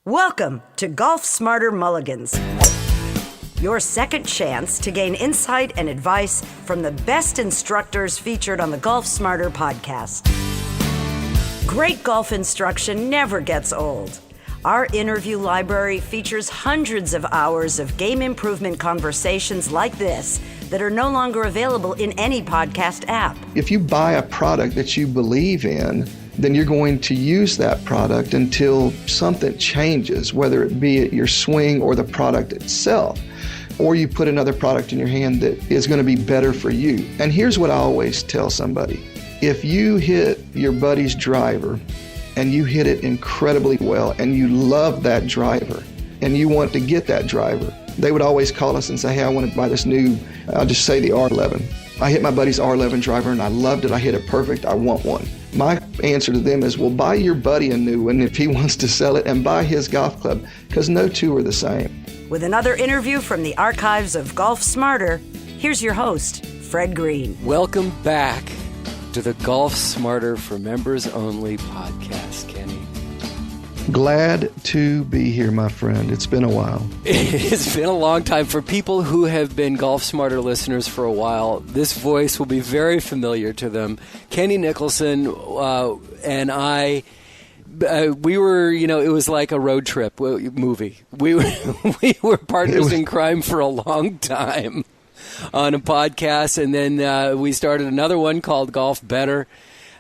Welcome to Golf Smarter Mulligans, your second chance to gain insight and advice from the best instructors featured on the Golf Smarter podcast. Great golf instruction never gets old. Our interview library features hundreds of hours of game improvement conversations like this that are no longer available in any podcast app. If you buy a product that you believe in, then you're going to use that product until something changes, whether it be your swing or the product itself, or you put another product in your hand that is going to be better for you. And here's what I always tell somebody. If you hit your buddy's driver and you hit it incredibly well and you love that driver and you want to get that driver, they would always call us and say, hey, I want to buy this new, I'll just say the R11. I hit my buddy's R11 driver and I loved it. I hit it perfect. I want one. My answer to them is, well, buy your buddy a new one if he wants to sell it, and buy his golf club, because no two are the same. With another interview from the archives of Golf Smarter, here's your host, Fred Green. Welcome back to the Golf Smarter for Members Only podcast, Kenny. Glad to be here, my friend. It's been a while. It's been a long time. For people who have been Golf Smarter listeners for a while, this voice will be very familiar to them. Kenny Nicholson and I, we were, it was like a road trip movie. We were partners in crime for a long time on a podcast, and then we started another one called Golf Better.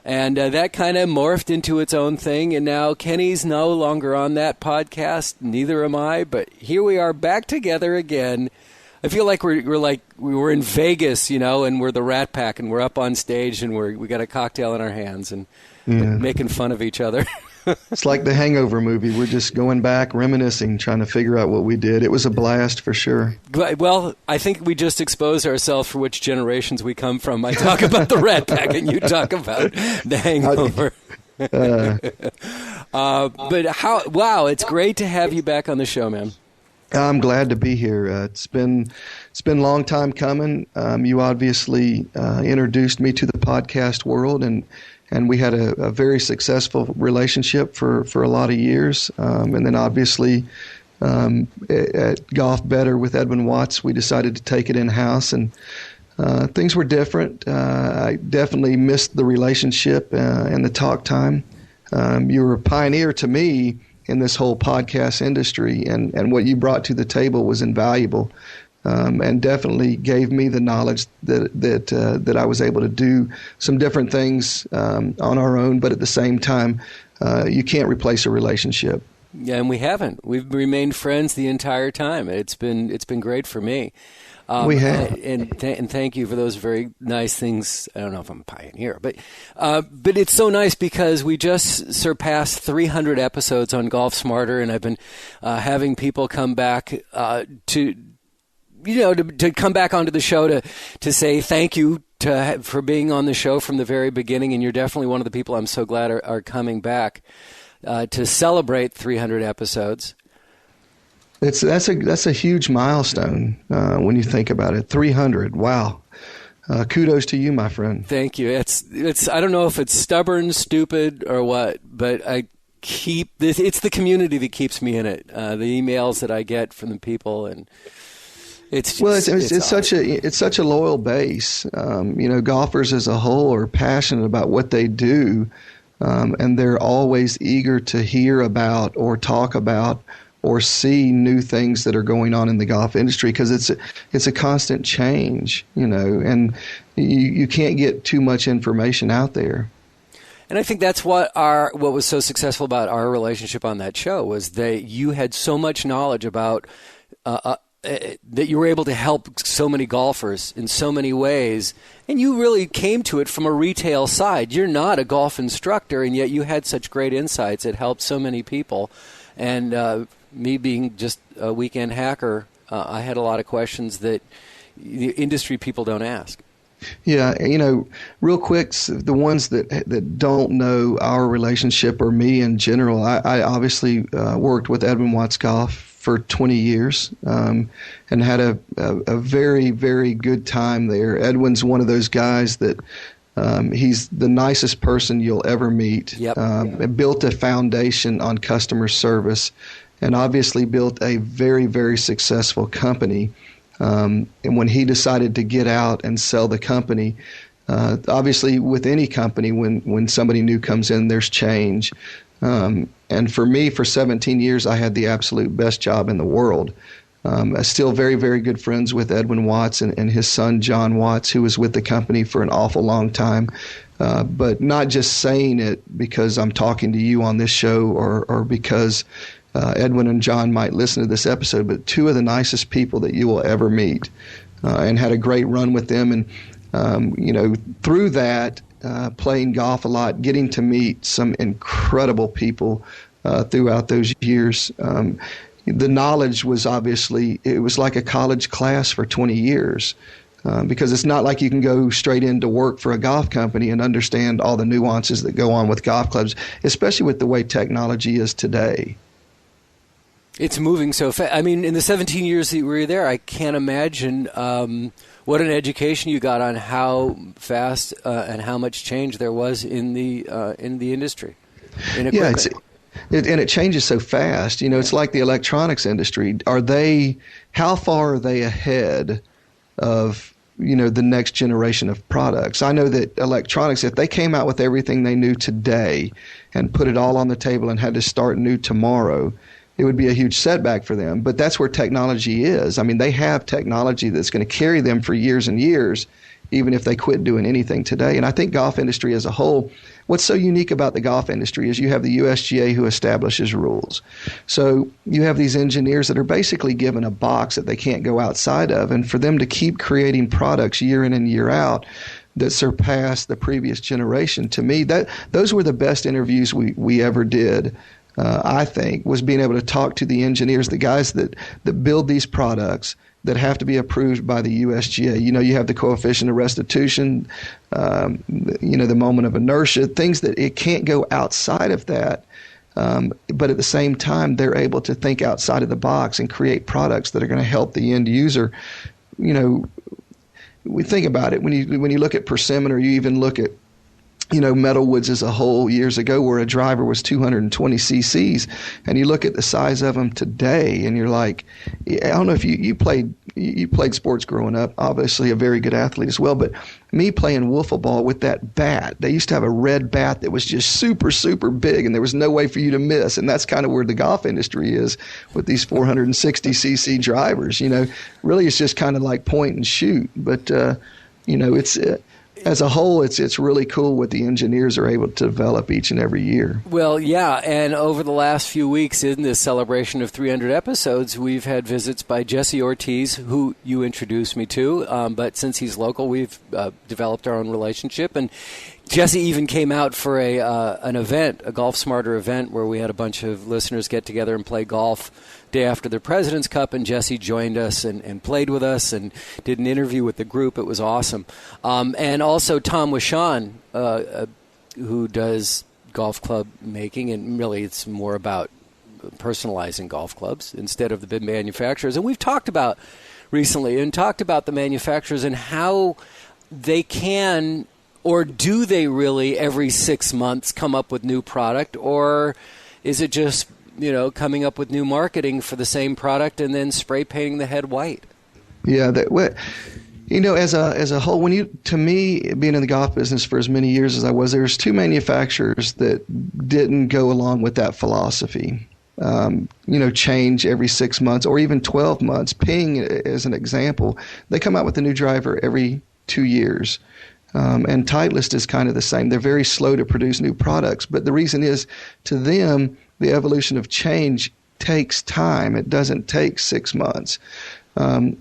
And that kind of morphed into its own thing, and now Kenny's no longer on that podcast. Neither am I, but here we are back together again. I feel like we were in Vegas, and we're the Rat Pack, and we're up on stage, and we got a cocktail in our hands, and making fun of each other. It's like the Hangover movie. We're just going back, reminiscing, trying to figure out what we did. It was a blast for sure. Well, I think we just exposed ourselves for which generations we come from. I talk about the Rat Pack, and you talk about the Hangover. But wow, it's great to have you back on the show, man. I'm glad to be here. It's been a long time coming. You obviously introduced me to the podcast world, and we had a very successful relationship for a lot of years. And then obviously at Golf Better with Edwin Watts, we decided to take it in-house, and things were different. I definitely missed the relationship and the talk time. You were a pioneer to me in this whole podcast industry, and what you brought to the table was invaluable. And definitely gave me the knowledge that I was able to do some different things on our own, but at the same time, you can't replace a relationship. Yeah, and we haven't. We've remained friends the entire time. It's been great for me. We have, and thank you for those very nice things. I don't know if I'm a pioneer, but it's so nice because we just surpassed 300 episodes on Golf Smarter, and I've been having people come back to come back onto the show to say thank you for being on the show from the very beginning. And you're definitely one of the people I'm so glad are coming back to celebrate 300 episodes. That's a huge milestone when you think about it. 300. Wow. Kudos to you, my friend. Thank you. It's I don't know if it's stubborn, stupid, or what, but it's the community that keeps me in it. The emails that I get from the people, and it's awesome. Such a loyal base. Golfers as a whole are passionate about what they do, and they're always eager to hear about or talk about or see new things that are going on in the golf industry, because it's a constant change, and you can't get too much information out there. And I think that's what was so successful about our relationship on that show was that you had so much knowledge about that you were able to help so many golfers in so many ways, and you really came to it from a retail side. You're not a golf instructor, and yet you had such great insights. It helped so many people, and me being just a weekend hacker, I had a lot of questions that the industry people don't ask. Yeah, real quick, the ones that don't know our relationship or me in general, I obviously worked with Edwin Watts Golf for 20 years and had a very, very good time there. Edwin's one of those guys that he's the nicest person you'll ever meet. Yep. Built a foundation on customer service. and obviously built a very, very successful company. And when he decided to get out and sell the company, obviously with any company, when somebody new comes in, there's change. And for me, for 17 years, I had the absolute best job in the world. I'm still very, very good friends with Edwin Watts and his son, John Watts, who was with the company for an awful long time. But not just saying it because I'm talking to you on this show or because Edwin and John might listen to this episode, but two of the nicest people that you will ever meet, and had a great run with them. And, through that, playing golf a lot, getting to meet some incredible people throughout those years. The knowledge was it was like a college class for 20 years. Because it's not like you can go straight into work for a golf company and understand all the nuances that go on with golf clubs, especially with the way technology is today. It's moving so fast. I mean, in the 17 years that you were there, I can't imagine what an education you got on how fast and how much change there was in the industry. Yeah, and it changes so fast. It's like the electronics industry. How far are they ahead of the next generation of products? I know that electronics, if they came out with everything they knew today and put it all on the table and had to start new tomorrow, it would be a huge setback for them. But that's where technology is. I mean, they have technology that's going to carry them for years and years, even if they quit doing anything today. And I think golf industry as a whole, what's so unique about the golf industry is you have the USGA who establishes rules. So you have these engineers that are basically given a box that they can't go outside of. And for them to keep creating products year in and year out that surpass the previous generation, to me, those were the best interviews we ever did. I think, was being able to talk to the engineers, the guys that build these products that have to be approved by the USGA. You have the coefficient of restitution, the moment of inertia, things that it can't go outside of that. But at the same time, they're able to think outside of the box and create products that are going to help the end user. We think about it when you look at persimmon, or you even look at metalwoods as a whole years ago, where a driver was 220 cc's, and you look at the size of them today, and you're like, I don't know if you played sports growing up, obviously a very good athlete as well, but me playing wiffle ball with that bat, they used to have a red bat that was just super, super big, and there was no way for you to miss, and that's kind of where the golf industry is with these 460 cc drivers. Really it's just kind of like point and shoot, but it's as a whole, it's really cool what the engineers are able to develop each and every year. Well, yeah, and over the last few weeks in this celebration of 300 episodes, we've had visits by Jesse Ortiz, who you introduced me to, but since he's local, we've developed our own relationship, and Jesse even came out for an event, a Golf Smarter event, where we had a bunch of listeners get together and play golf day after the President's Cup, and Jesse joined us and played with us and did an interview with the group. It was awesome. And also Tom Wishon, who does golf club making, and really it's more about personalizing golf clubs instead of the big manufacturers. And we've talked about the manufacturers and how they can, or do they really every 6 months come up with new product, or is it just coming up with new marketing for the same product and then spray painting the head white? Yeah, as a whole, to me, being in the golf business for as many years as I was, there's two manufacturers that didn't go along with that philosophy. Change every 6 months or even 12 months. Ping, as an example, they come out with a new driver every 2 years. And Titleist is kind of the same. They're very slow to produce new products, but the reason is, to them, the evolution of change takes time. It doesn't take 6 months.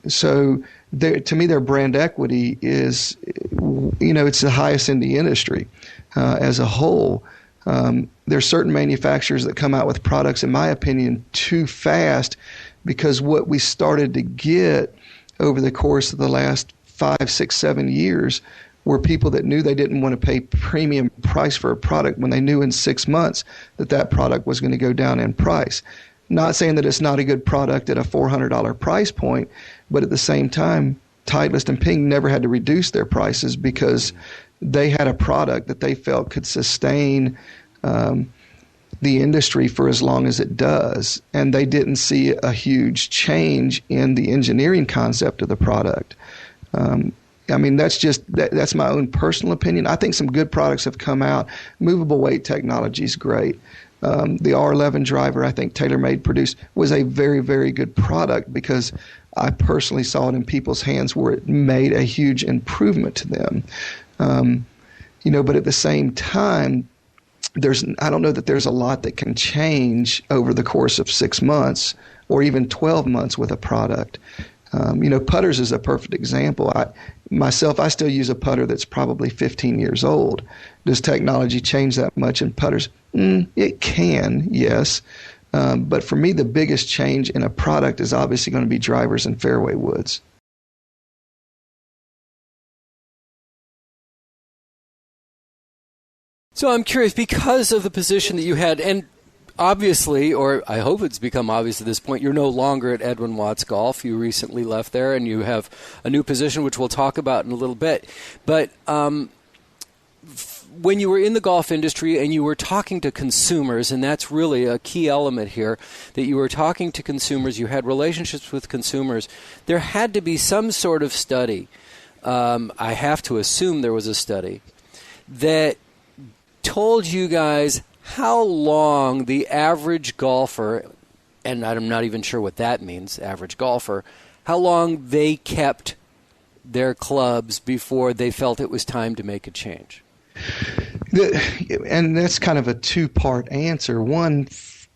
So to me, their brand equity is, it's the highest in the industry as a whole. There's certain manufacturers that come out with products, in my opinion, too fast, because what we started to get over the course of the last 5, 6, 7 years were people that knew they didn't want to pay premium price for a product when they knew in 6 months that product was going to go down in price. Not saying that it's not a good product at a $400 price point, but at the same time, Titleist and Ping never had to reduce their prices because they had a product that they felt could sustain the industry for as long as it does, and they didn't see a huge change in the engineering concept of the product. I mean, that's my own personal opinion. I think some good products have come out. Movable weight technology is great. The R11 driver, I think TaylorMade produced, was a very, very good product because I personally saw it in people's hands where it made a huge improvement to them. But at the same time, I don't know that there's a lot that can change over the course of 6 months or even 12 months with a product. Putters is a perfect example. I still use a putter that's probably 15 years old. Does technology change that much in putters? It can, yes. But for me, the biggest change in a product is obviously going to be drivers and fairway woods. So I'm curious, because of the position that you had, and obviously, or I hope it's become obvious at this point, you're no longer at Edwin Watts Golf. You recently left there, and you have a new position, which we'll talk about in a little bit. But when you were in the golf industry and you were talking to consumers, and that's really a key element here, that you were talking to consumers, you had relationships with consumers, there had to be some sort of study. I have to assume there was a study that told you guys how long the average golfer, and I'm not even sure what that means, average golfer, how long they kept their clubs before they felt it was time to make a change. And that's kind of a two-part answer. One,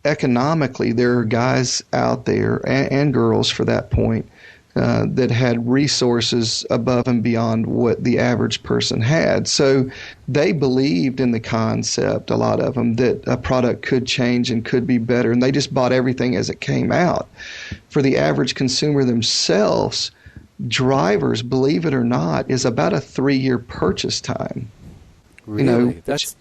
economically, there are guys out there, and girls for that point, that had resources above and beyond what the average person had. So they believed in the concept, a lot of them, that a product could change and could be better, and they just bought everything as it came out. For the average consumer themselves, drivers, believe it or not, is about a 3-year purchase time. Really? That's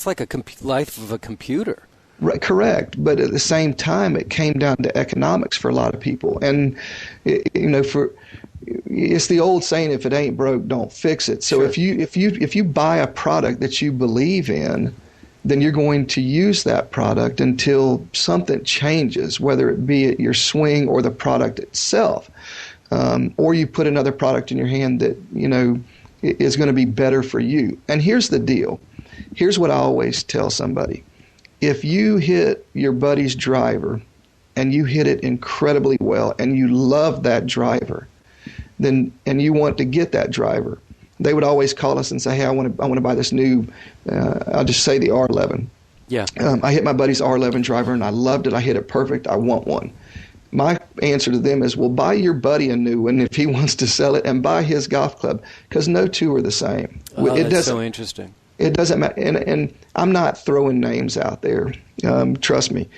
like a life of a computer. Right, correct, but at the same time, it came down to economics for a lot of people, and it's the old saying: if it ain't broke, don't fix it. So sure. if you buy a product that you believe in, then you're going to use that product until something changes, whether it be your swing or the product itself, or you put another product in your hand that is going to be better for you. And here's the deal. Here's what I always tell somebody. If you hit your buddy's driver and you hit it incredibly well and you love that driver, and you want to get that driver, they would always call us and say, hey, I want to buy this new, I'll just say the R11. Yeah. I hit my buddy's R11 driver and I loved it. I hit it perfect. I want one. My answer to them is, well, buy your buddy a new one if he wants to sell it, and buy his golf club, because no two are the same. That's so interesting. It doesn't matter, and I'm not throwing names out there, trust me,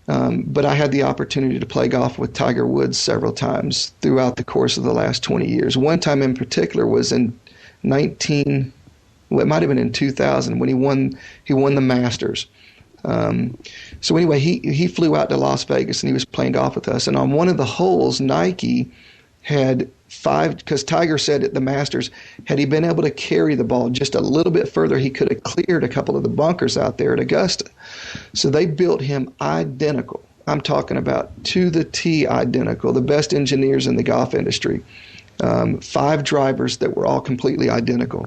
but I had the opportunity to play golf with Tiger Woods several times throughout the course of the last 20 years. One time in particular was in it might have been in 2000 when he won the Masters. So anyway, he flew out to Las Vegas and he was playing golf with us, and on one of the holes, Nike had 5, because Tiger said at the Masters, had he been able to carry the ball just a little bit further, he could have cleared a couple of the bunkers out there at Augusta. So they built him identical. I'm talking about to the T identical, the best engineers in the golf industry. 5 drivers that were all completely identical.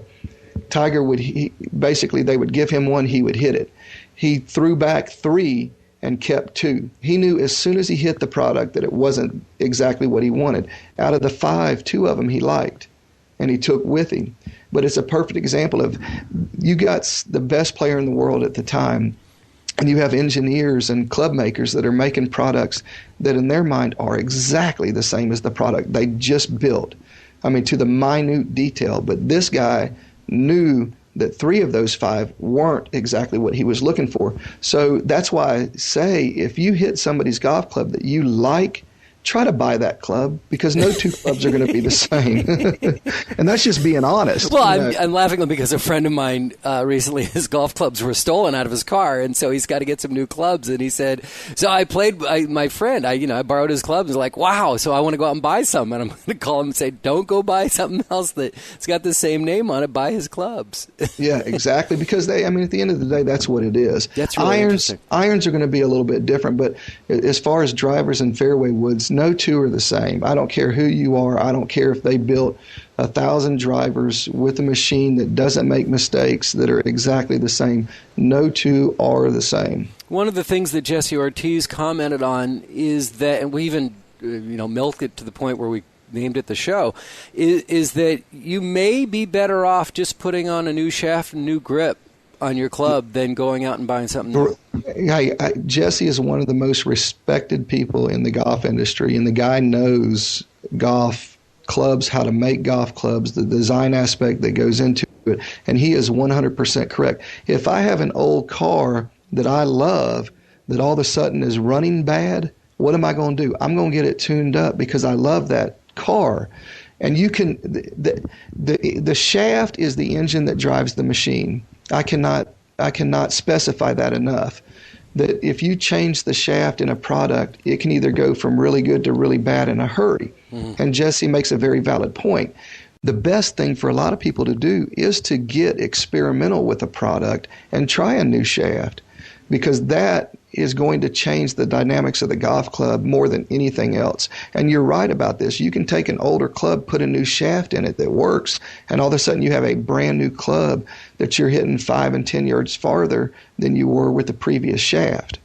Tiger basically they would give him one, he would hit it. He threw back 3 and kept 2. He knew as soon as he hit the product that it wasn't exactly what he wanted. Out of the 5, 2 of them he liked, and he took with him. But it's a perfect example of, you got the best player in the world at the time, and you have engineers and club makers that are making products that in their mind are exactly the same as the product they just built. I mean, to the minute detail. But this guy knew that 3 of those 5 weren't exactly what he was looking for. So that's why I say, if you hit somebody's golf club that you like try to buy that club, because no two clubs are going to be the same. And that's just being honest. Well, I'm laughing because a friend of mine recently, his golf clubs were stolen out of his car, and so he's got to get some new clubs. And he said, so I played my friend. I borrowed his clubs. Like, wow, so I want to go out and buy some. And I'm going to call him and say, don't go buy something else that's got the same name on it. Buy his clubs. Yeah, exactly. Because at the end of the day, that's what it is. That's really interesting. Irons are going to be a little bit different, but as far as drivers and fairway woods, no two are the same. I don't care who you are. I don't care if they built 1,000 drivers with a machine that doesn't make mistakes that are exactly the same. No two are the same. One of the things that Jesse Ortiz commented on is that, and we even milked it to the point where we named it the show, is that you may be better off just putting on a new shaft and new grip on your club than going out and buying something new. Jesse is one of the most respected people in the golf industry, and the guy knows golf clubs, how to make golf clubs, the design aspect that goes into it, and he is 100% correct. If I have an old car that I love that all of a sudden is running bad, what am I going to do? I'm going to get it tuned up because I love that car. And you can the shaft is the engine that drives the machine. I cannot specify that enough. That if you change the shaft in a product, it can either go from really good to really bad in a hurry. Mm-hmm. And Jesse makes a very valid point. The best thing for a lot of people to do is to get experimental with a product and try a new shaft, because that is going to change the dynamics of the golf club more than anything else. And you're right about this. You can take an older club, put a new shaft in it that works, and all of a sudden you have a brand new club that you're hitting 5 and 10 yards farther than you were with the previous shaft.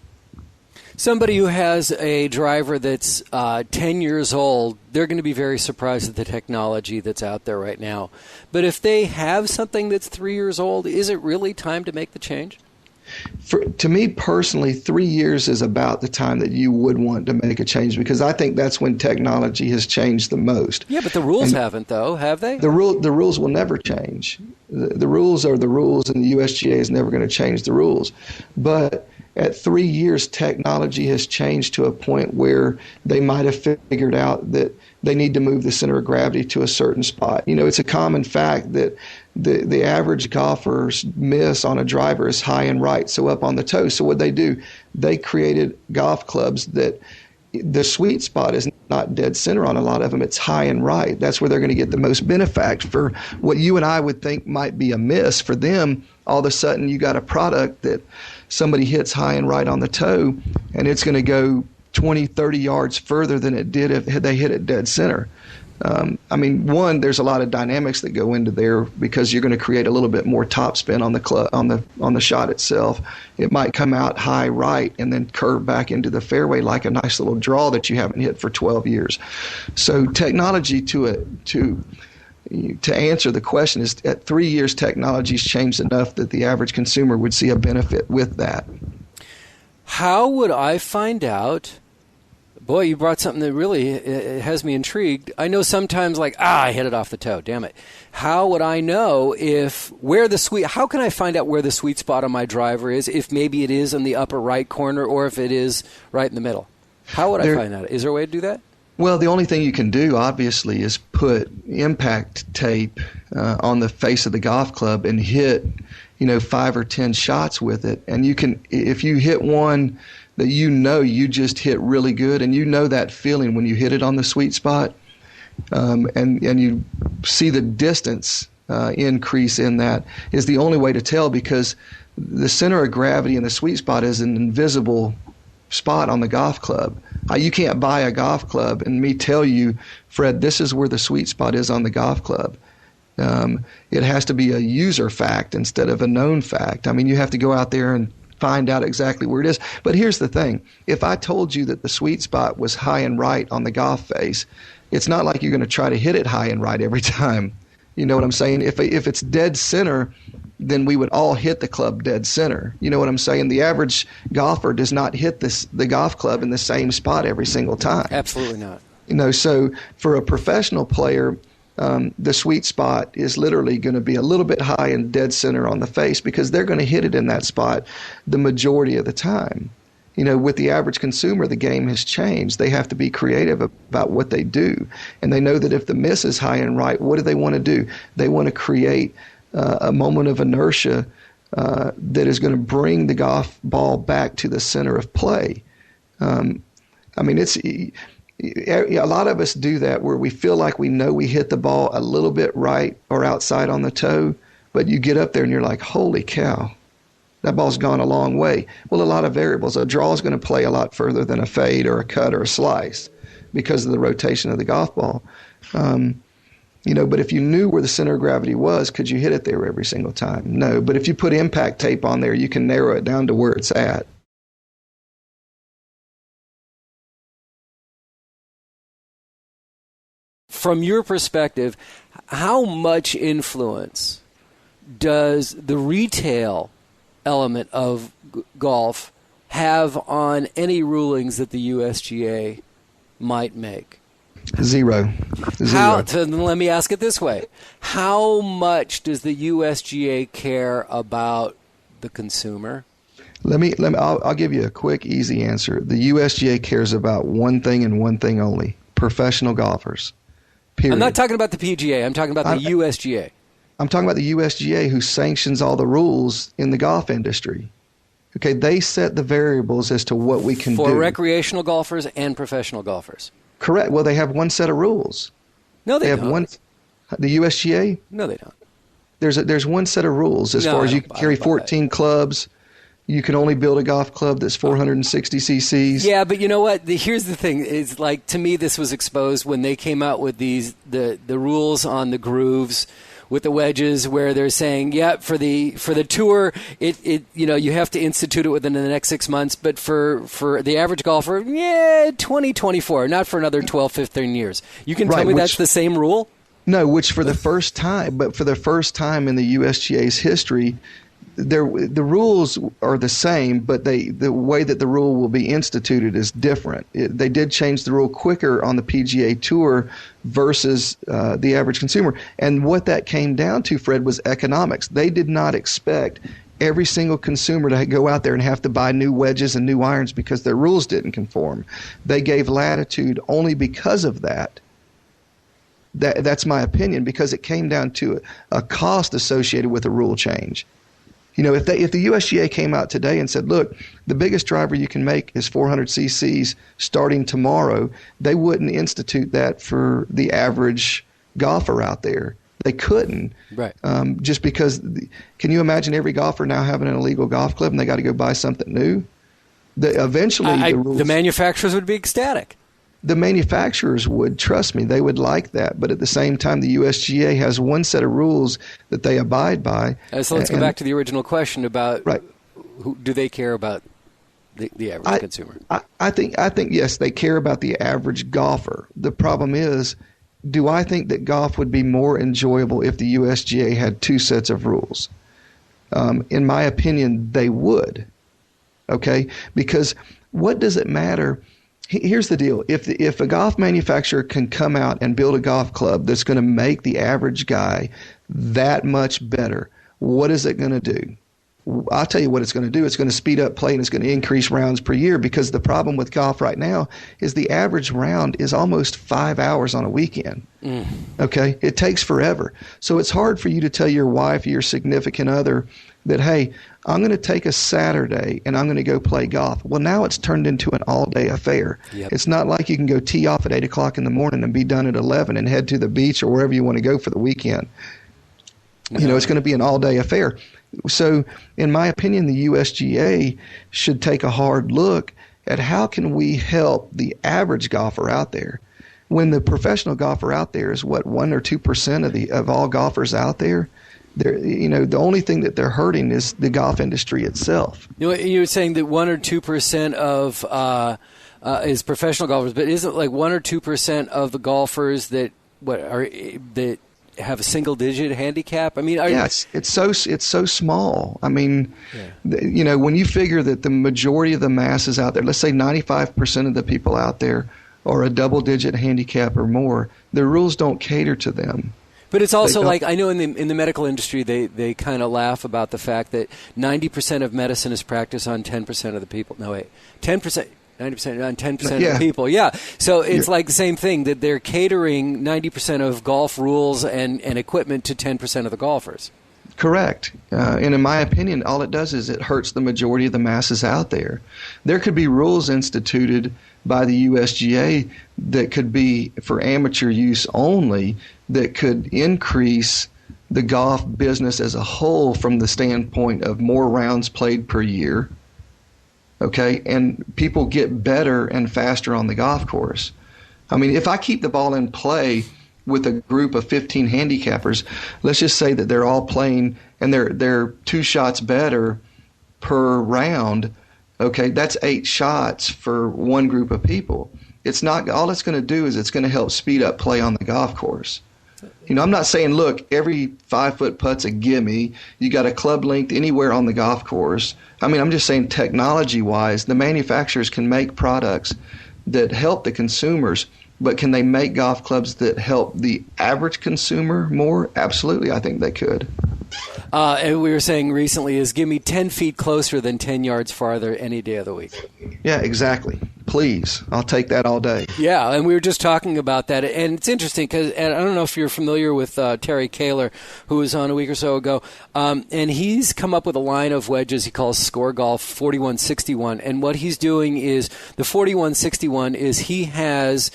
Somebody who has a driver that's 10 years old, they're going to be very surprised at the technology that's out there right now. But if they have something that's 3 years old, is it really time to make the change? To me personally, 3 years is about the time that you would want to make a change, because I think that's when technology has changed the most. Yeah, but the rules haven't, though, have they? The rules will never change. The rules are the rules, and the USGA is never going to change the rules. But at 3 years, technology has changed to a point where they might have figured out that they need to move the center of gravity to a certain spot. It's a common fact that the average golfer's miss on a driver is high and right, so up on the toe. So what they do, they created golf clubs that the sweet spot is not dead center on a lot of them. It's high and right. That's where they're going to get the most benefit. For what you and I would think might be a miss, for them, all of a sudden you got a product that somebody hits high and right on the toe, and it's going to go 20, 30 yards further than it did if they hit it dead center. One, there's a lot of dynamics that go into there, because you're going to create a little bit more topspin on the club, on the shot itself. It might come out high right and then curve back into the fairway like a nice little draw that you haven't hit for 12 years. So technology to answer the question is, at 3 years, technology's changed enough that the average consumer would see a benefit with that. How would I find out? Boy, you brought something that really has me intrigued. I know sometimes I hit it off the toe. Damn it. How would I know how can I find out where the sweet spot on my driver is, if maybe it is in the upper right corner or if it is right in the middle? How would I find that? Is there a way to do that? Well, the only thing you can do, obviously, is put impact tape on the face of the golf club and hit, 5 or 10 shots with it. And you can, if you hit one that you just hit really good, and that feeling when you hit it on the sweet spot, and you see the distance increase in that, is the only way to tell, because the center of gravity in the sweet spot is an invisible spot on the golf club. You can't buy a golf club and me tell you, Fred, this is where the sweet spot is on the golf club. It has to be a user fact instead of a known fact. You have to go out there and find out exactly where it is. But here's the thing. If I told you that the sweet spot was high and right on the golf face, it's not like you're going to try to hit it high and right every time. You know what I'm saying? If it's dead center, then we would all hit the club dead center. You know what I'm saying? The average golfer does not hit the golf club in the same spot every single time. Absolutely not. So for a professional player, the sweet spot is literally going to be a little bit high and dead center on the face, because they're going to hit it in that spot the majority of the time. With the average consumer, the game has changed. They have to be creative about what they do. And they know that if the miss is high and right, what do they want to do? They want to create a moment of inertia that is going to bring the golf ball back to the center of play. It's a lot of us do that where we feel like we know we hit the ball a little bit right or outside on the toe, but you get up there and you're like, holy cow. That ball's gone a long way. Well, a lot of variables. A draw is going to play a lot further than a fade or a cut or a slice because of the rotation of the golf ball. But if you knew where the center of gravity was, could you hit it there every single time? No. But if you put impact tape on there, you can narrow it down to where it's at. From your perspective, how much influence does the retail element of golf have on any rulings that the USGA might make? Zero. Let me ask it this way. How much does the USGA care about the consumer? I'll give you a quick, easy answer. The USGA cares about one thing and one thing only: professional golfers. Period. I'm not talking about the PGA. I'm talking about the USGA. I'm talking about the USGA, who sanctions all the rules in the golf industry. Okay, they set the variables as to what we can do. For recreational golfers and professional golfers. Correct. Well, they have one set of rules. No, they don't. Have one. The USGA? No, they don't. There's one set of rules as far as you can carry 14 clubs. You can only build a golf club that's 460 cc's. Yeah, but you know what? Here's the thing. It's like, to me, this was exposed when they came out with the rules on the grooves with the wedges, where they're saying, yeah, for the tour, you have to institute it within the next 6 months, but for the average golfer, 2024, not for another 12, 15 years. You can tell me that's the same rule? No, which for the first time in the USGA's history, the rules are the same, but the way that the rule will be instituted is different. They did change the rule quicker on the PGA Tour versus the average consumer. And what that came down to, Fred, was economics. They did not expect every single consumer to go out there and have to buy new wedges and new irons because their rules didn't conform. They gave latitude only because of that. That's my opinion, because it came down to a cost associated with a rule change. If the USGA came out today and said, look, the biggest driver you can make is 400 cc's starting tomorrow, they wouldn't institute that for the average golfer out there. They couldn't. Right. Just because, can you imagine every golfer now having an illegal golf club and they got to go buy something new? Eventually, the manufacturers would be ecstatic. The manufacturers would, trust me, they would like that. But at the same time, the USGA has one set of rules that they abide by. So let's go back to the original question about who do they care about the average consumer? I think yes, they care about the average golfer. The problem is, do I think that golf would be more enjoyable if the USGA had two sets of rules? In my opinion, they would. Okay? Because what does it matter? Here's the deal. If a golf manufacturer can come out and build a golf club that's going to make the average guy that much better, what is it going to do? I'll tell you what it's going to do. It's going to speed up play and it's going to increase rounds per year, because the problem with golf right now is the average round is almost 5 hours on a weekend. Okay? It takes forever. So it's hard for you to tell your wife or your significant other that, hey, I'm going to take a Saturday and I'm going to go play golf. Well, now it's turned into an all-day affair. Yep. It's not like you can go tee off at 8 o'clock in the morning and be done at 11 and head to the beach or wherever you want to go for the weekend. It's going to be an all-day affair. So, in my opinion, the USGA should take a hard look at how can we help the average golfer out there. When the professional golfer out there is 1 or 2% of all golfers out there, the only thing that they're hurting is the golf industry itself. You're saying that 1 or 2% of is professional golfers, but isn't like 1 or 2% of the golfers that have a single-digit handicap? I mean, yes, it's so small. I mean, when you figure that the majority of the masses out there, let's say 95% of the people out there are a double-digit handicap or more, the rules don't cater to them. But it's also like, I know in the medical industry, they kind of laugh about the fact that 90% of medicine is practiced on 10% of the people. No, wait, 10%. 90% on 10% of the people. Yeah. So it's like the same thing, that they're catering 90% of golf rules and equipment to 10% of the golfers. Correct. And in my opinion, all it does is it hurts the majority of the masses out there. There could be rules instituted by the USGA that could be for amateur use only, that could increase the golf business as a whole from the standpoint of more rounds played per year. Okay, and people get better and faster on the golf course. I mean, if I keep the ball in play with a group of 15 handicappers, let's just say that they're all playing and they're 2 shots better per round. Okay, that's 8 shots for one group of people. It's not, all it's going to do is it's going to help speed up play on the golf course. You know, I'm not saying, look, every 5-foot putt's a gimme. You got a club length anywhere on the golf course. I mean, I'm just saying technology-wise, the manufacturers can make products that help the consumers, but can they make golf clubs that help the average consumer more? Absolutely, I think they could. And we were saying recently is give me 10 feet closer than 10 yards farther any day of the week. Yeah, exactly. Please. I'll take that all day. Yeah, and we were just talking about that. And it's interesting because I don't know if you're familiar with Terry Kaler, who was on a week or so ago. And he's come up with a line of wedges he calls Score Golf 4161. And what he's doing is the 4161 is he has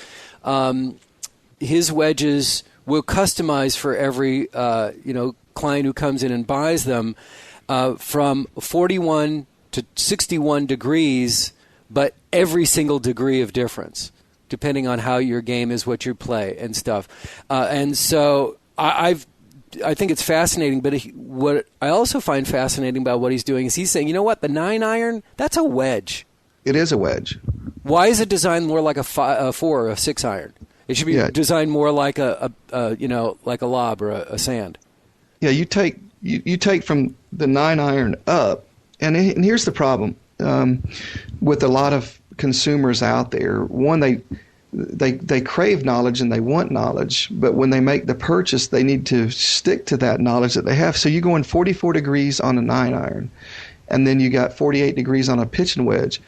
his wedges will customize for every client who comes in and buys them from 41 to 61 degrees, but every single degree of difference, depending on how your game is, what you play, and stuff. And so I think it's fascinating, but what I also find fascinating about what he's doing is he's saying, you know what, the 9-iron, that's a wedge. It is a wedge. Why is it designed more like a 4 or a 6-iron? It should be designed more like a lob or a sand. Yeah, you take from the 9-iron up, and here's the problem with a lot of consumers out there. One, they crave knowledge and they want knowledge, but when they make the purchase, they need to stick to that knowledge that they have. So you go in 44 degrees on a 9-iron, and then you got 48 degrees on a pitch and wedge.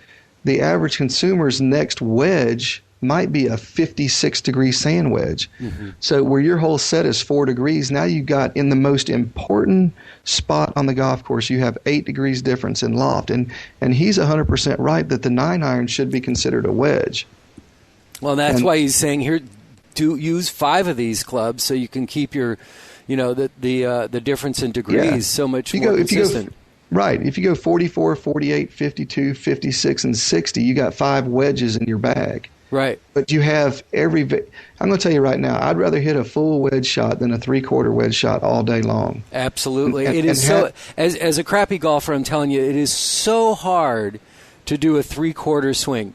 The average consumer's next wedge might be a 56-degree sand wedge. Mm-hmm. So where your whole set is 4 degrees, now you got in the most important spot on the golf course, you have 8 degrees difference in loft. And he's 100% right that the 9-iron should be considered a wedge. Well, that's why he's saying here, use 5 of these clubs so you can keep your, the difference in degrees so much more consistent. Right. If you go 44, 48, 52, 56, and 60, you got 5 wedges in your bag. Right. But you have I'm going to tell you right now, I'd rather hit a full wedge shot than a 3/4 wedge shot all day long. Absolutely. As a crappy golfer, I'm telling you, it is so hard to do a 3/4 swing.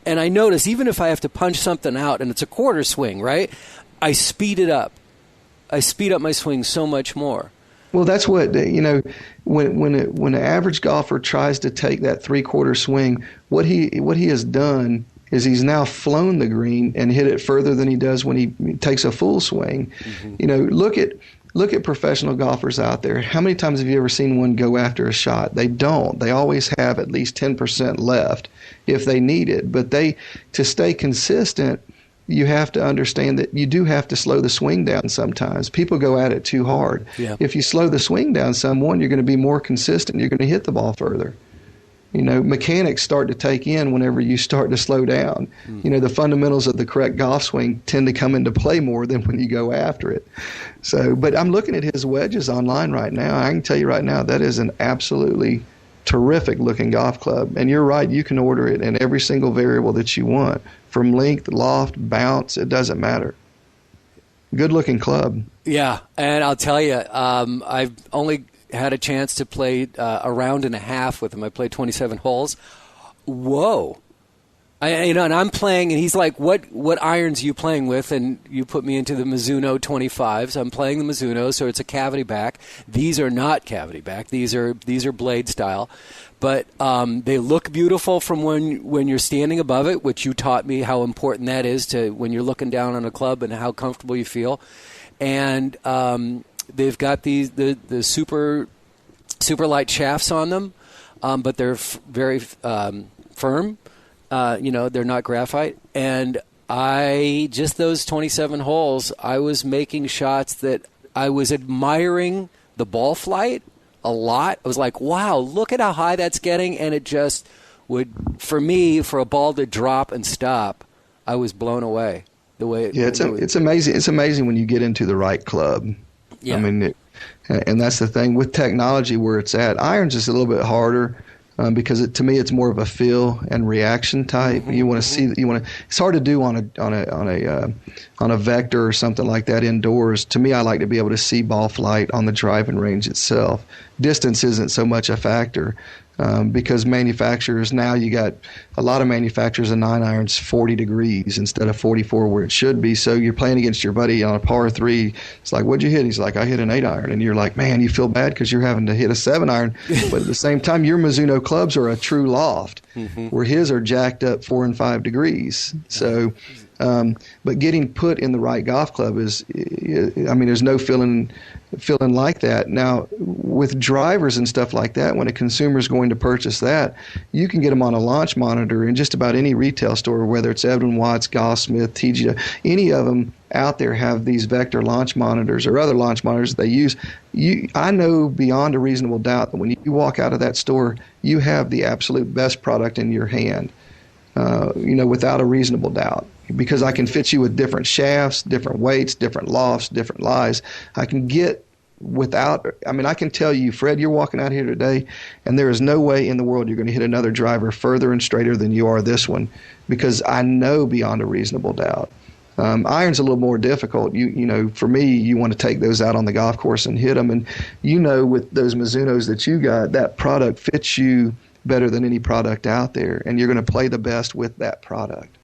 And I notice even if I have to punch something out and it's a quarter swing, right? I speed it up. I speed up my swing so much more. Well, that's what, when an average golfer tries to take that 3/4 swing, what he has done is he's now flown the green and hit it further than he does when he takes a full swing. Mm-hmm. Look at professional golfers out there. How many times have you ever seen one go after a shot? They don't. They always have at least 10% left if they need it. But to stay consistent, you have to understand that you do have to slow the swing down sometimes. People go at it too hard. Yeah. If you slow the swing down you're going to be more consistent. You're going to hit the ball further. Mechanics start to take in whenever you start to slow down. Mm. The fundamentals of the correct golf swing tend to come into play more than when you go after it. So, but I'm looking at his wedges online right now. I can tell you right now that is an absolutely terrific looking golf club. And you're right, you can order it in every single variable that you want, from length, loft, bounce, it doesn't matter. Good looking club. Yeah, and I'll tell you, I've only had a chance to play a round and a half with him. I played 27 holes. Whoa. And I'm playing, and he's like, what irons are you playing with? And you put me into the Mizuno 25s. I'm playing the Mizuno, so it's a cavity back. These are not cavity back. These are blade style. But they look beautiful from when you're standing above it, which you taught me how important that is to when you're looking down on a club and how comfortable you feel. and they've got the super light shafts on them, but they're very firm. They're not graphite. And just those 27 holes, I was making shots that I was admiring the ball flight a lot. I was like, wow, look at how high that's getting. And it just would, for me, for a ball to drop and stop, I was blown away. The way it's amazing. It's amazing when you get into the right club. Yeah. I mean, and that's the thing with technology where it's at. Iron's just a little bit harder. Because to me, it's more of a feel and reaction type. You want to see that. It's hard to do on a vector or something like that indoors. To me, I like to be able to see ball flight on the driving range itself. Distance isn't so much a factor because manufacturers now, you got a lot of manufacturers of 9-irons 40 degrees instead of 44 where it should be. So you're playing against your buddy on a par 3. It's like, what'd you hit? He's like, I hit an 8-iron, and you're like, man, you feel bad because you're having to hit a 7-iron. But at the same time, your Mizuno clubs are a true loft, where his are jacked up 4 and 5 degrees. So, but getting put in the right golf club is, I mean, there's no feeling like that. Now, with drivers and stuff like that, when a consumer is going to purchase that, you can get them on a launch monitor in just about any retail store, whether it's Edwin Watts, Golfsmith, TGW, any of them out there have these vector launch monitors or other launch monitors that they use. I know beyond a reasonable doubt that when you walk out of that store, you have the absolute best product in your hand, without a reasonable doubt. Because I can fit you with different shafts, different weights, different lofts, different lies. I can I can tell you, Fred, you're walking out here today, and there is no way in the world you're going to hit another driver further and straighter than you are this one, because I know beyond a reasonable doubt. Iron's a little more difficult. For me, you want to take those out on the golf course and hit them, and with those Mizunos that you got, that product fits you better than any product out there, and you're going to play the best with that product.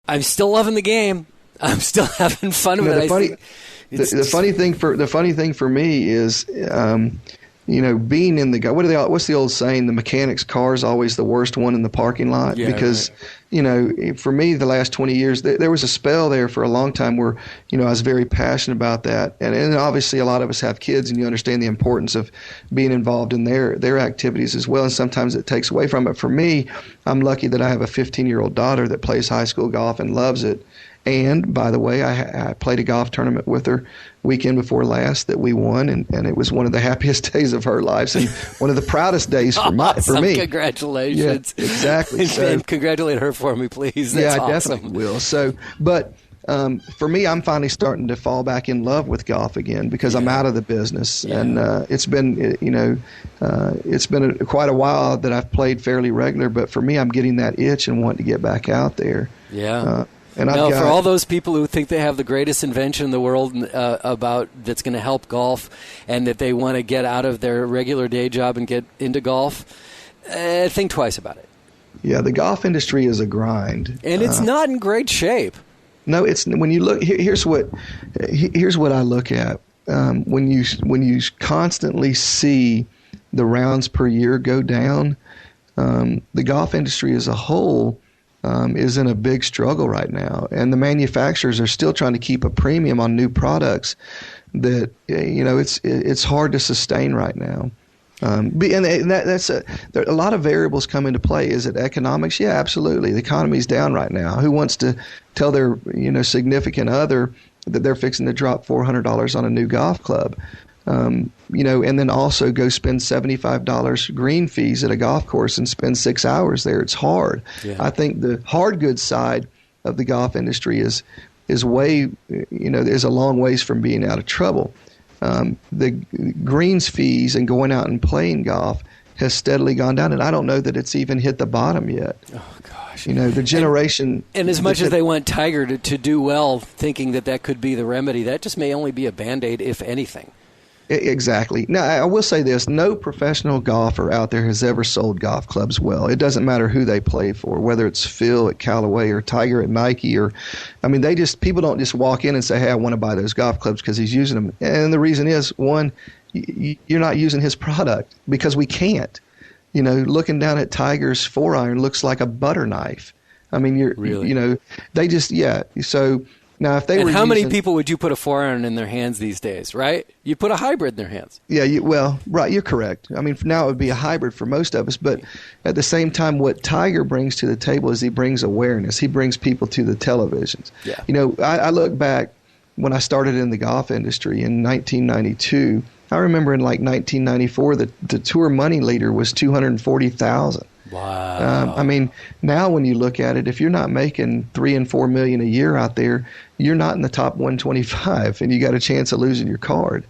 I'm still loving the game. I'm still having fun with it. The funny thing for me is, being in the what's the old saying? The mechanic's car is always the worst one in the parking lot. Yeah, because right. For me, the last 20 years, there was a spell there for a long time where I was very passionate about that, and obviously a lot of us have kids, and you understand the importance of being involved in their activities as well, and sometimes it takes away from it. For me, I'm lucky that I have a 15-year-old daughter that plays high school golf and loves it. And, by the way, I played a golf tournament with her weekend before last that we won, and it was one of the happiest days of her life and one of the proudest days for me. Congratulations. Yeah, exactly. And congratulate her for me, please. That's I awesome. Definitely will. So, but for me, I'm finally starting to fall back in love with golf again because I'm out of the business. Yeah. And it's been, quite a while that I've played fairly regular, but for me, I'm getting that itch and wanting to get back out there. Yeah. For all those people who think they have the greatest invention in the world that's going to help golf, and that they want to get out of their regular day job and get into golf, think twice about it. Yeah, the golf industry is a grind, and it's not in great shape. No, it's when you look. Here's what I look at when you constantly see the rounds per year go down. The golf industry as a whole is in a big struggle right now, and the manufacturers are still trying to keep a premium on new products that it's hard to sustain right now. That's a lot of variables come into play. Is it economics? Yeah, absolutely. The economy's down right now. Who wants to tell their significant other that they're fixing to drop $400 on a new golf club? And then also go spend $75 green fees at a golf course and spend 6 hours there. It's hard. Yeah. I think the hard goods side of the golf industry is way, is a long ways from being out of trouble. The greens fees and going out and playing golf has steadily gone down, and I don't know that it's even hit the bottom yet. Oh, gosh. The generation... And as much as they want Tiger to do well, thinking that could be the remedy, that just may only be a Band-Aid, if anything. Exactly. Now, I will say this. No professional golfer out there has ever sold golf clubs well. It doesn't matter who they play for, whether it's Phil at Callaway or Tiger at Nike. People don't just walk in and say, hey, I want to buy those golf clubs because he's using them. And the reason is, one, you're not using his product because we can't. Looking down at Tiger's 4-iron looks like a butter knife. I mean, Really? they just, So now if they and were how many using- people would you put a 4-iron in their hands these days, right? You put a hybrid in their hands. Yeah, right, you're correct. I mean, now it would be a hybrid for most of us, but at the same time, what Tiger brings to the table is he brings awareness. He brings people to the televisions. Yeah. I look back when I started in the golf industry in 1992. I remember in like 1994, the tour money leader was $240,000. Wow. I mean, now when you look at it, if you're not making $3 and $4 million a year out there, you're not in the top 125, and you got a chance of losing your card.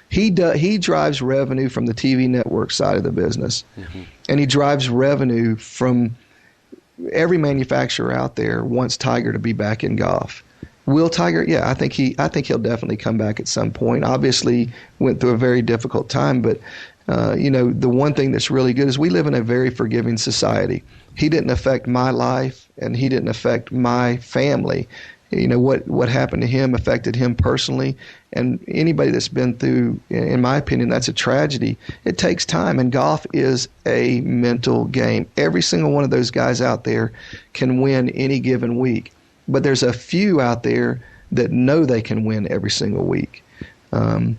He drives revenue from the TV network side of the business, and he drives revenue from every manufacturer out there wants Tiger to be back in golf. Will Tiger? Yeah, I think he'll definitely come back at some point. Obviously, went through a very difficult time, but the one thing that's really good is we live in a very forgiving society. He didn't affect my life, and he didn't affect my family. What happened to him affected him personally, and anybody that's been through, in my opinion, that's a tragedy. It takes time, and golf is a mental game. Every single one of those guys out there can win any given week, but there's a few out there that know they can win every single week. And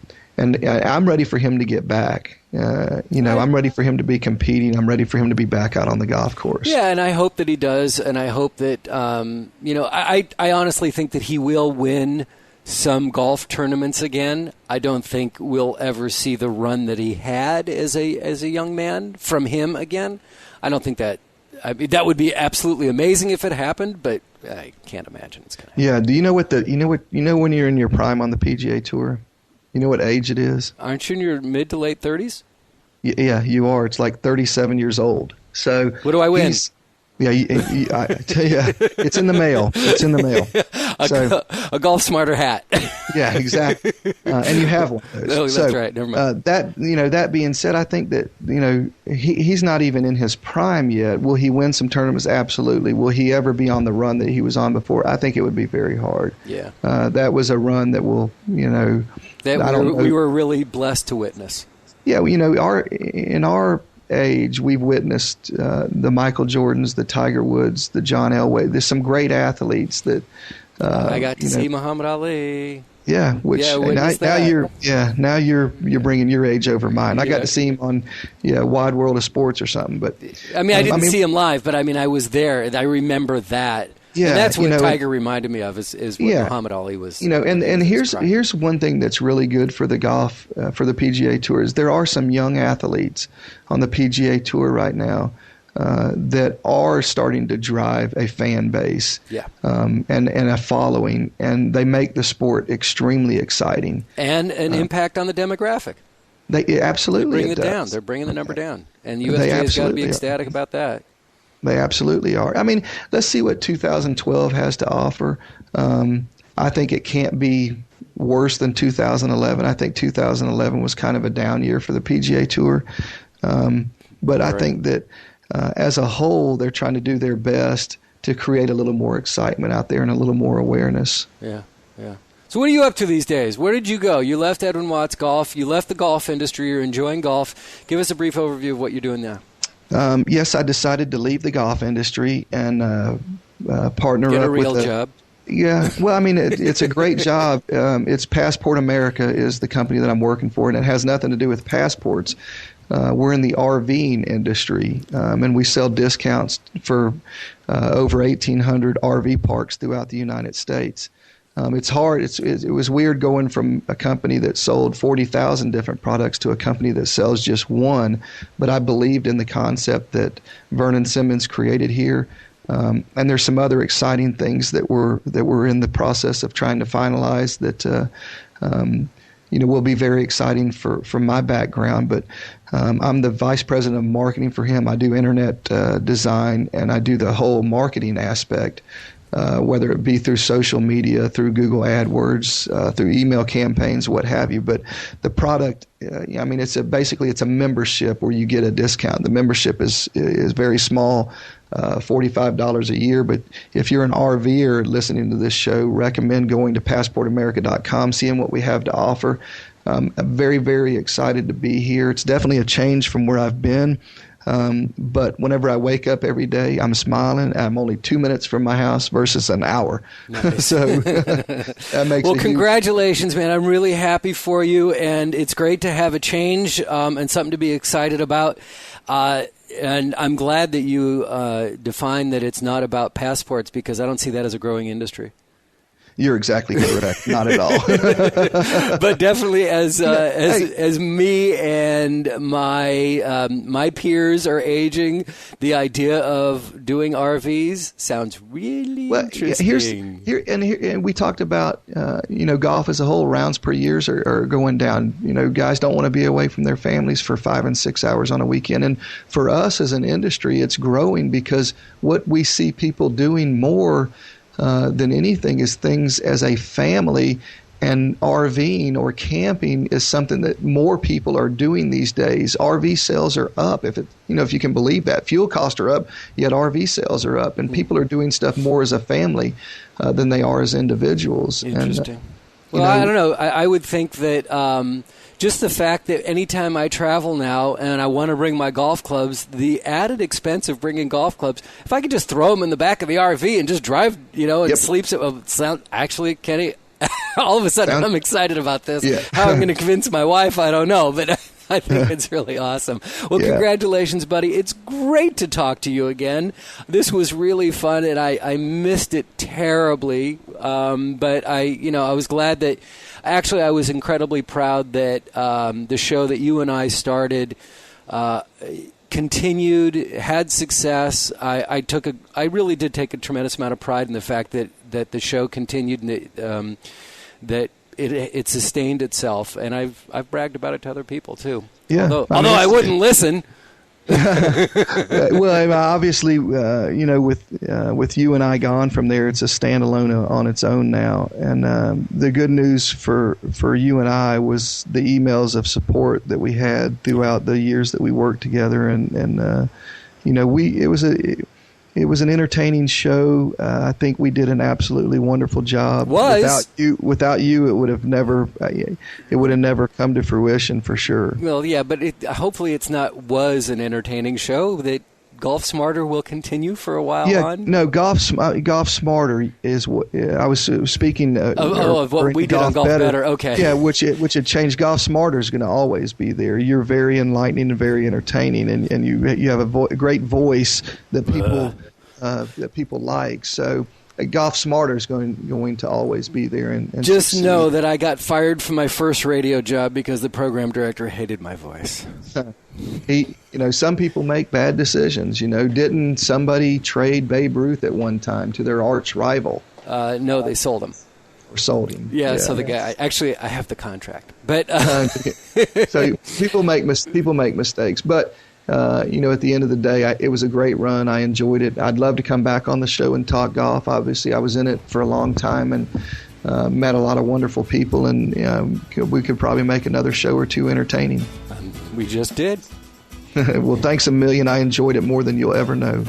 I'm ready for him to get back. I'm ready for him to be competing. I'm ready for him to be back out on the golf course. Yeah, and I hope that he does. And I hope that, I honestly think that he will win some golf tournaments again. I don't think we'll ever see the run that he had as a young man from him again. I don't think that. I mean, that would be absolutely amazing if it happened, but I can't imagine it's going to happen. Yeah. Do you know when you're in your prime on the PGA Tour? You know what age it is? Aren't you in your mid to late 30s? Yeah, you are. It's like 37 years old. So what do I win? I tell you, it's in the mail. It's in the mail. A Golf Smarter hat. Yeah, exactly. And you have one of those. Oh, that's right. Never mind. That being said, I think that he's not even in his prime yet. Will he win some tournaments? Absolutely. Will he ever be on the run that he was on before? I think it would be very hard. Yeah. That was a run that will, we were really blessed to witness. Yeah, in our age, we've witnessed the Michael Jordans, the Tiger Woods, the John Elway. There's some great athletes that I got to see Muhammad Ali. Yeah, now you're bringing your age over mine. I got to see him on Wide World of Sports or something. But I mean, I didn't see him live, but I mean, I was there, and I rember that. Yeah, and that's what Tiger reminded me of is what Muhammad Ali was. And here's one thing that's really good for the golf for the PGA Tour is there are some young athletes on the PGA Tour right now that are starting to drive a fan base, and a following, and they make the sport extremely exciting and an impact on the demographic. They absolutely bring it down. They're bringing the number down, and USGA has got to be ecstatic about that. They absolutely are. I mean, let's see what 2012 has to offer. I think it can't be worse than 2011. I think 2011 was kind of a down year for the PGA Tour. But I think that as a whole, they're trying to do their best to create a little more excitement out there and a little more awareness. Yeah, yeah. So what are you up to these days? Where did you go? You left Edwin Watts Golf. You left the golf industry. You're enjoying golf. Give us a brief overview of what you're doing now. Yes, I decided to leave the golf industry and partner Get up a real with job. Yeah, well, I mean, it's a great job. It's Passport America is the company that I'm working for, and it has nothing to do with passports. We're in the RVing industry, and we sell discounts for over 1,800 RV parks throughout the United States. It's hard. It was weird going from a company that sold 40,000 different products to a company that sells just one. But I believed in the concept that Vernon Simmons created here. And there's some other exciting things that we're in the process of trying to finalize that will be very exciting for my background. But I'm the vice president of marketing for him. I do internet design, and I do the whole marketing aspect. Whether it be through social media, through Google AdWords, through email campaigns, what have you. But the product, I mean, it's a membership where you get a discount. The membership is very small, $45 a year. But if you're an RVer listening to this show, recommend going to PassportAmerica.com, seeing what we have to offer. I'm very, very excited to be here. It's definitely a change from where I've been. But whenever I wake up every day, I'm smiling. I'm only 2 minutes from my house versus an hour. Nice. So that makes well, congratulations, man. I'm really happy for you, and it's great to have a change and something to be excited about. And I'm glad that you define that it's not about passports, because I don't see that as a growing industry. You're exactly correct. Not at all. But definitely, as me and my peers are aging, the idea of doing RVs sounds really interesting. And we talked about golf as a whole. Rounds per year are going down. Guys don't want to be away from their families for 5 and 6 hours on a weekend. And for us as an industry, it's growing because what we see people doing more than anything is things as a family, and RVing or camping is something that more people are doing these days. RV sales are up, if you can believe that. Fuel costs are up, yet RV sales are up, and people are doing stuff more as a family than they are as individuals. Interesting. And, I don't know. I would think that just the fact that anytime I travel now and I want to bring my golf clubs, the added expense of bringing golf clubs, if I could just throw them in the back of the RV and just drive, and sleep. Actually, Kenny, all of a sudden I'm excited about this. Yeah. How I'm going to convince my wife, I don't know, but I think it's really awesome. Well, congratulations, buddy. It's great to talk to you again. This was really fun, and I missed it terribly. But I was glad that. Actually, I was incredibly proud that the show that you and I started continued, had success. I really did take a tremendous amount of pride in the fact that the show continued and that it sustained itself. And I've bragged about it to other people too. Yeah, although I wouldn't listen. Well, obviously, with you and I gone from there, it's a standalone on its own now. And the good news for you and I was the emails of support that we had throughout the years that we worked together. It was an entertaining show. I think we did an absolutely wonderful job. Without you, it would have never come to fruition for sure. Well, yeah, but hopefully it's not was an entertaining show. That Golf Smarter will continue for a while on. No, Golf Smarter is what I was speaking of what we did on Golf Better. Okay. Yeah, which had changed. Golf Smarter is going to always be there. You're very enlightening and very entertaining, and you have a great voice that people like. So Golf Smarter is going to always be there. And just know that I got fired from my first radio job because the program director hated my voice. Some people make bad decisions. Didn't somebody trade Babe Ruth at one time to their arch rival? No, they sold him. Or sold him. Yeah. So the guy. Actually, I have the contract, but so people make mistakes, but. At the end of the day, it was a great run. I enjoyed it. I'd love to come back on the show and talk golf. Obviously, I was in it for a long time and met a lot of wonderful people, and we could probably make another show or two entertaining. We just did. Well, thanks a million. I enjoyed it more than you'll ever know.